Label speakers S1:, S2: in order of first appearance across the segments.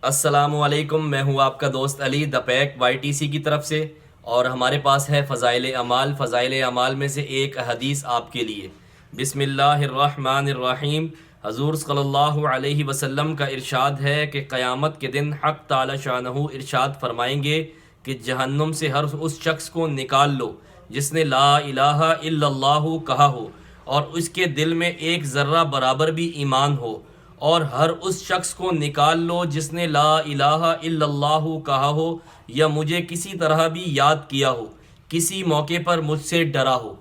S1: السلام علیکم، میں ہوں آپ کا دوست علی دا پیک وائی ٹی سی کی طرف سے، اور ہمارے پاس ہے فضائل اعمال میں سے ایک حدیث آپ کے لیے۔ بسم اللہ الرحمن الرحیم۔ حضور صلی اللہ علیہ وسلم کا ارشاد ہے کہ قیامت کے دن حق تعالی شانہ ارشاد فرمائیں گے کہ جہنم سے ہر اس شخص کو نکال لو جس نے لا الہ الا اللہ کہا ہو اور اس کے دل میں ایک ذرہ برابر بھی ایمان ہو، اور ہر اس شخص کو نکال لو جس نے لا الہ الا اللہ کہا ہو یا مجھے کسی طرح بھی یاد کیا ہو، کسی موقع پر مجھ سے ڈرا ہو۔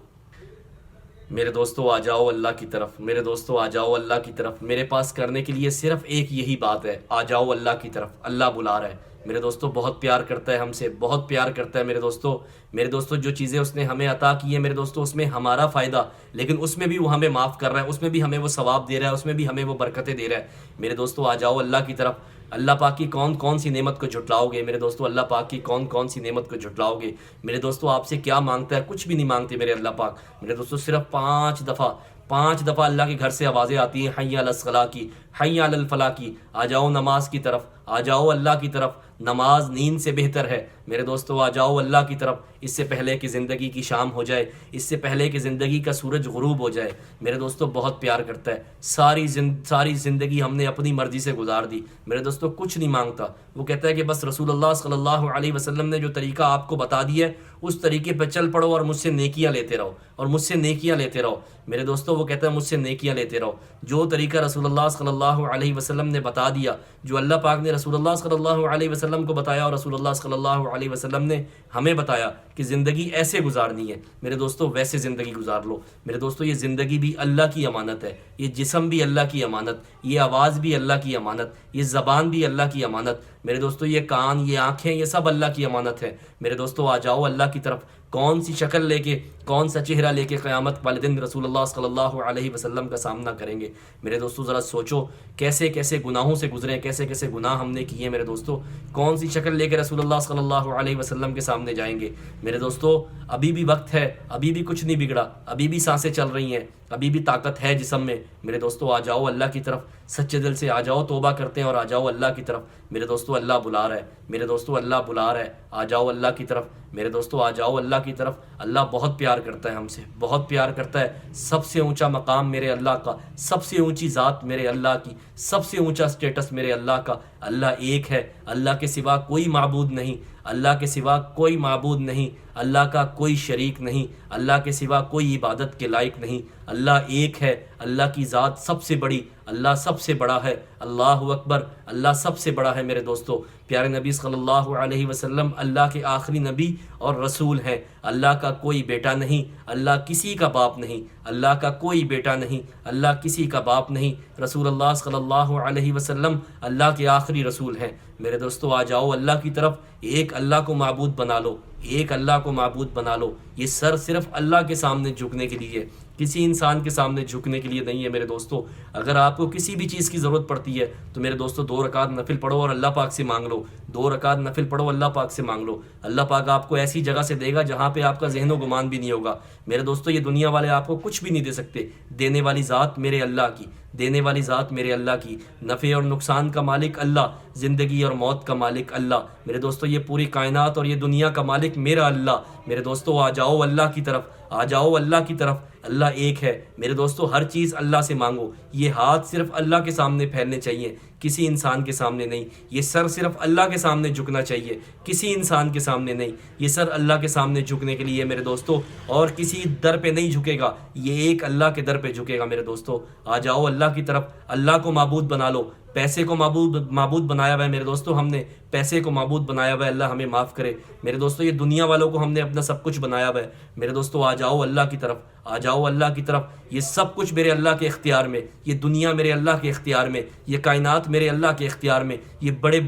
S1: میرے دوستو آ جاؤ اللہ کی طرف، میرے دوستو آ جاؤ اللہ کی طرف۔ میرے پاس کرنے کے لیے صرف ایک یہی بات ہے، آ جاؤ اللہ کی طرف۔ اللہ بلا رہا ہے میرے دوستو، بہت پیار کرتا ہے ہم سے، بہت پیار کرتا ہے میرے دوستو جو چیزیں اس نے ہمیں عطا کی ہیں میرے دوستو، اس میں ہمارا فائدہ، لیکن اس میں بھی وہ ہمیں معاف کر رہا ہے، اس میں بھی ہمیں وہ ثواب دے رہا ہے، اس میں بھی ہمیں وہ برکتیں دے رہا ہے۔ میرے دوستو آ جاؤ اللہ کی طرف۔ اللہ پاک کی کون کون سی نعمت کو جھٹلاؤ گے میرے دوستو؟ اللہ پاک کی کون کون سی نعمت کو جھٹلاؤ گے میرے دوستو؟ آپ سے کیا مانگتا ہے؟ کچھ بھی نہیں مانگتے میرے اللہ پاک۔ میرے دوستو صرف پانچ دفعہ اللہ کے گھر سے آوازیں آتی ہیں، حی علی الصلاح کی، حی علی الفلاح کی، آ جاؤ نماز کی طرف، آ جاؤ اللہ کی طرف۔ نماز نیند سے بہتر ہے میرے دوستو، آ جاؤ اللہ کی طرف۔ اس سے پہلے کہ زندگی کی شام ہو جائے، اس سے پہلے کہ زندگی کا سورج غروب ہو جائے، میرے دوستو بہت پیار کرتا ہے۔ ساری زندگی ہم نے اپنی مرضی سے گزار دی میرے دوستو، کچھ نہیں مانگتا۔ وہ کہتا ہے کہ بس رسول اللہ صلی اللہ علیہ وسلم نے جو طریقہ آپ کو بتا دیا ہے اس طریقے پہ چل پڑو اور مجھ سے نیکیاں لیتے رہو، اور مجھ سے نیکیاں لیتے رہو میرے دوستو۔ وہ کہتا ہے مجھ سے نیکیاں لیتے رہو۔ جو طریقہ رسول اللہ صلی اللہ علیہ وسلم نے بتا دیا، جو اللہ پاک نے رسول اللہ صلی اللہ علیہ وسلم کو بتایا اور رسول اللہ صلی اللہ علیہ وسلم نے ہمیں بتایا کہ زندگی ایسے گزارنی ہے میرے دوستو، ویسے زندگی گزار لو میرے دوستو۔ یہ زندگی بھی اللہ کی امانت ہے، یہ جسم بھی اللہ کی امانت، یہ آواز بھی اللہ کی امانت، یہ زبان بھی اللہ کی امانت میرے دوستو، یہ کان، یہ آنکھیں، یہ سب اللہ کی امانت ہے میرے دوستو۔ آ جاؤ اللہ کی طرف۔ کون سی شکل لے کے، کون سا چہرہ لے کے قیامت والے دن رسول اللہ صلی اللہ علیہ وسلم کا سامنا کریں گے میرے دوستو؟ ذرا سوچو کیسے کیسے گناہوں سے گزرے، کیسے کیسے گناہ ہم نے کیے میرے دوستو۔ کون سی شکل لے کے رسول اللہ صلی اللہ علیہ وسلم کے سامنے جائیں گے میرے دوستو؟ ابھی بھی وقت ہے، ابھی بھی کچھ نہیں بگڑا، ابھی بھی سانسیں چل رہی ہیں، ابھی بھی طاقت ہے جسم میں میرے دوستو۔ آ جاؤ اللہ کی طرف، سچے دل سے آ جاؤ، توبہ کرتے ہیں اور آ جاؤ اللہ کی طرف میرے دوستو۔ اللہ بلا رہا ہے میرے دوستو، اللہ بلا رہا ہے، آ جاؤ اللہ کی طرف میرے دوستو، آ جاؤ اللہ کی طرف۔ اللہ بہت پیار کرتا ہے ہم سے، بہت پیار کرتا ہے۔ سب سے اونچا مقام میرے اللہ کا، سب سے اونچی ذات میرے اللہ کی، سب سے اونچا سٹیٹس میرے اللہ کا۔ اللہ ایک ہے، اللہ کے سوا کوئی معبود نہیں، اللہ کے سوا کوئی معبود نہیں، اللہ کا کوئی شریک نہیں، اللہ کے سوا کوئی عبادت کے لائق نہیں۔ اللہ ایک ہے، اللہ کی ذات سب سے بڑی، اللہ سب سے بڑا ہے۔ اللہ اکبر، اللہ سب سے بڑا ہے میرے دوستو۔ پیارے نبی صلی اللہ علیہ وسلم اللہ کے آخری نبی اور رسول ہیں۔ اللہ کا کوئی بیٹا نہیں، اللہ کسی کا باپ نہیں، اللہ کا کوئی بیٹا نہیں، اللہ کسی کا باپ نہیں۔ رسول اللہ صلی اللہ علیہ وسلم اللہ کے آخری رسول ہیں میرے دوستو۔ آ جاؤ اللہ کی طرف، ایک اللہ کو معبود بنا لو، ایک اللہ کو معبود بنا لو۔ یہ سر صرف اللہ کے سامنے جھکنے کے لیے، کسی انسان کے سامنے جھکنے کے لیے نہیں ہے میرے دوستو۔ اگر آپ کو کسی بھی چیز کی ضرورت پڑتی ہے تو میرے دوستو 2 رکعت نفل پڑھو اور اللہ پاک سے مانگ لو، 2 رکعت نفل پڑھو، اللہ پاک سے مانگ لو۔ اللہ پاک آپ کو ایسی جگہ سے دے گا جہاں پہ آپ کا ذہن و گمان بھی نہیں ہوگا میرے دوستو۔ یہ دنیا والے آپ کو کچھ بھی نہیں دے سکتے۔ دینے والی ذات میرے اللہ کی، دینے والی ذات میرے اللہ کی، نفع اور نقصان کا مالک اللہ، زندگی اور موت کا مالک اللہ میرے دوستو۔ یہ پوری کائنات اور یہ دنیا کا مالک میرا اللہ میرے دوستو۔ آ جاؤ اللہ کی طرف، آ جاؤ اللہ کی طرف۔ اللہ ایک ہے میرے دوستو، ہر چیز اللہ سے مانگو۔ یہ ہاتھ صرف اللہ کے سامنے پھیلنے چاہیے، کسی انسان کے سامنے نہیں۔ یہ سر صرف اللہ کے سامنے جھکنا چاہیے، کسی انسان کے سامنے نہیں۔ یہ سر اللہ کے سامنے جھکنے کے لیے میرے دوستو، اور کسی در پہ نہیں جھکے گا، یہ ایک اللہ کے در پہ جھکے گا میرے دوستو۔ آ جاؤ اللہ کی طرف، اللہ کو معبود بنا لو۔ پیسے کو معبود بنایا ہوا ہے میرے دوستو، ہم نے پیسے کو معبود بنایا ہوا ہے، اللہ ہمیں معاف کرے میرے دوستو۔ یہ دنیا والوں کو ہم نے اپنا سب کچھ بنایا ہوا ہے میرے دوستو۔ آ جاؤ اللہ کی طرف، آ جاؤ اللہ کی طرف۔ یہ سب کچھ میرے اللہ کے اختیار میں، یہ دنیا میرے اللہ کے اختیار میں، یہ کائنات میرے اللہ کے اختیار میں۔ یہ بڑے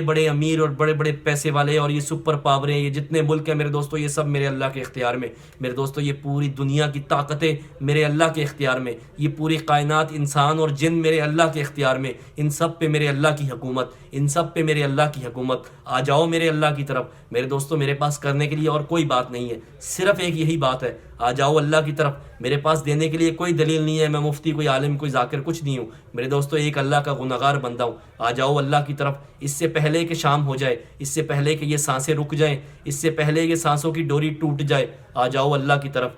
S1: بڑے امیر اور بڑے بڑے پیسے والے اور یہ سپر پاوریں، یہ جتنے ملک ہیں میرے دوستو، یہ سب میرے اللہ کے اختیار میں میرے دوستو۔ یہ پوری دنیا کی طاقتیں میرے اللہ کے اختیار میں، یہ پوری کائنات، انسان اور جن میرے اللہ کے اختیار میں۔ ان سب پہ میرے اللہ کی حکومت، ان سب پہ میرے اللہ کی حکومت۔ آ جاؤ میرے اللہ کی طرف میرے دوستو۔ میرے پاس کرنے کے لیے اور کوئی بات نہیں ہے، صرف ایک یہی بات ہے، آ جاؤ اللہ کی طرف. میرے پاس دینے کے لیے کوئی دلیل نہیں ہے, میں مفتی, کوئی عالم, کوئی ذاکر کچھ نہیں ہوں میرے دوستو, ایک اللہ کا گنہگار بندہ ہوں. آ جاؤ اللہ کی طرف, اس سے پہلے کہ شام ہو جائے, اس سے پہلے کہ یہ سانسیں رک جائیں, اس سے پہلے کہ سانسوں کی ڈوری ٹوٹ جائے, آ جاؤ اللہ کی طرف.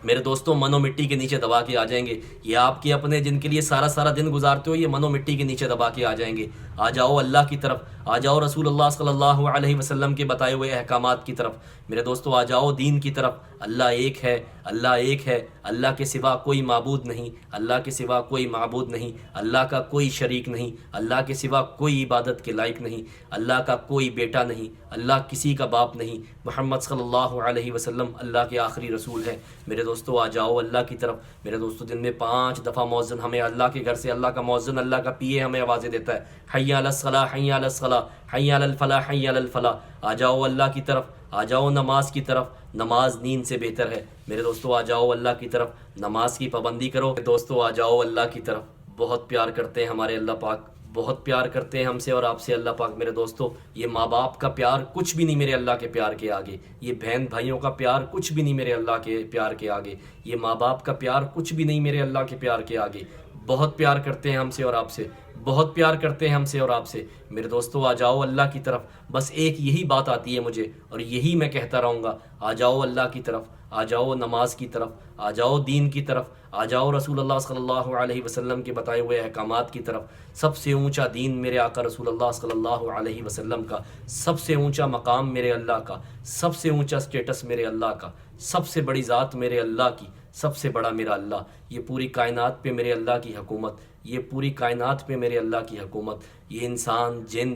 S1: میرے دوستوں من و مٹی کے نیچے دبا کے آ جائیں گے. یہ آپ کے اپنے جن کے لیے سارا دن گزارتے ہو, یہ من و مٹی کے نیچے دبا کے آ جائیں گے. آ جاؤ اللہ کی طرف, آ جاؤ رسول اللہ صلی اللہ علیہ وسلم کے بتائے ہوئے احکامات کی طرف. میرے دوستو آ جاؤ دین کی طرف. اللہ ایک ہے, اللہ ایک ہے, اللہ کے سوا کوئی معبود نہیں, اللہ کے سوا کوئی معبود نہیں, اللہ کا کوئی شریک نہیں, اللہ کے سوا کوئی عبادت کے لائق نہیں, اللہ کا کوئی بیٹا نہیں, اللہ کسی کا باپ نہیں, محمد صلی اللہ علیہ وسلم اللہ کے آخری رسول ہے. میرے دوستو آ جاؤ اللہ کی طرف. میرے دوستو دن میں 5 دفعہ مؤذن ہمیں اللہ کے گھر سے, اللہ کا مؤذن, اللہ کا پیے ہمیں آوازیں دیتا ہے, حی علی الصلاۃ, حی علی الصلاۃ, حی علی الفلاح, حی علی الفلاح. آ جاؤ اللہ کی طرف, آ جاؤ نماز کی طرف. نماز نیند سے بہتر ہے میرے دوستو. آ جاؤ اللہ کی طرف, نماز کی پابندی کرو. دوستو آ جاؤ اللہ کی طرف. بہت پیار کرتے ہیں ہمارے اللہ پاک, بہت پیار کرتے ہیں ہم سے اور آپ سے اللہ پاک. میرے دوستو یہ ماں باپ کا پیار کچھ بھی نہیں میرے اللہ کے پیار کے آگے, یہ بہن بھائیوں کا پیار کچھ بھی نہیں میرے اللہ کے پیار کے آگے, یہ ماں باپ کا پیار کچھ بھی نہیں میرے اللہ کے پیار کے آگے. بہت پیار کرتے ہیں ہم سے اور آپ سے, بہت پیار کرتے ہیں ہم سے اور آپ سے. میرے دوستو آ جاؤ اللہ کی طرف. بس ایک یہی بات آتی ہے مجھے اور یہی میں کہتا رہوں گا, آ جاؤ اللہ کی طرف, آ جاؤ نماز کی طرف, آ جاؤ دین کی طرف, آ جاؤ رسول اللہ صلی اللہ علیہ وسلم کے بتائے ہوئے احکامات کی طرف. سب سے اونچا دین میرے آقا رسول اللہ صلی اللہ علیہ وسلم کا, سب سے اونچا مقام میرے اللہ کا, سب سے اونچا سٹیٹس میرے اللہ کا, سب سے بڑی ذات میرے اللہ کی, سب سے بڑا میرا اللہ. یہ پوری کائنات پہ میرے اللہ کی حکومت, یہ پوری کائنات پہ میرے اللہ کی حکومت. یہ انسان, جن,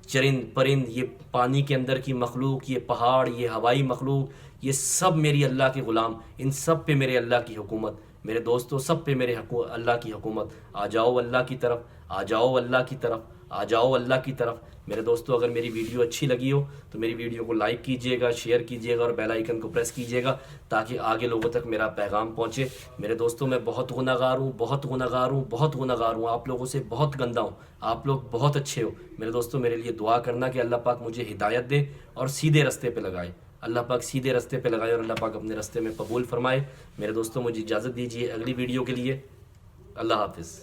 S1: چرند, پرند, یہ پانی کے اندر کی مخلوق, یہ پہاڑ, یہ ہوائی مخلوق, یہ سب میری اللہ کے غلام, ان سب پہ میرے اللہ کی حکومت. میرے دوستو سب پہ میرے اللہ کی حکومت. آ جاؤ اللہ کی طرف, آ جاؤ اللہ کی طرف, آ جاؤ اللہ کی طرف. میرے دوستو اگر میری ویڈیو اچھی لگی ہو تو میری ویڈیو کو لائک کیجئے گا, شیئر کیجئے گا اور بیل آئیکن کو پریس کیجئے گا تاکہ آگے لوگوں تک میرا پیغام پہنچے. میرے دوستو میں بہت گنہگار ہوں, بہت گنہگار ہوں, بہت گنہگار ہوں, آپ لوگوں سے بہت گندا ہوں. آپ لوگ بہت اچھے ہو. میرے دوستو میرے لیے دعا کرنا کہ اللہ پاک مجھے ہدایت دے اور سیدھے رستے پہ لگائے. اللہ پاک سیدھے رستے پہ لگائے اور اللہ پاک اپنے رستے میں قبول فرمائے. میرے دوستو مجھے اجازت دیجیے اگلی ویڈیو کے لیے. اللہ حافظ.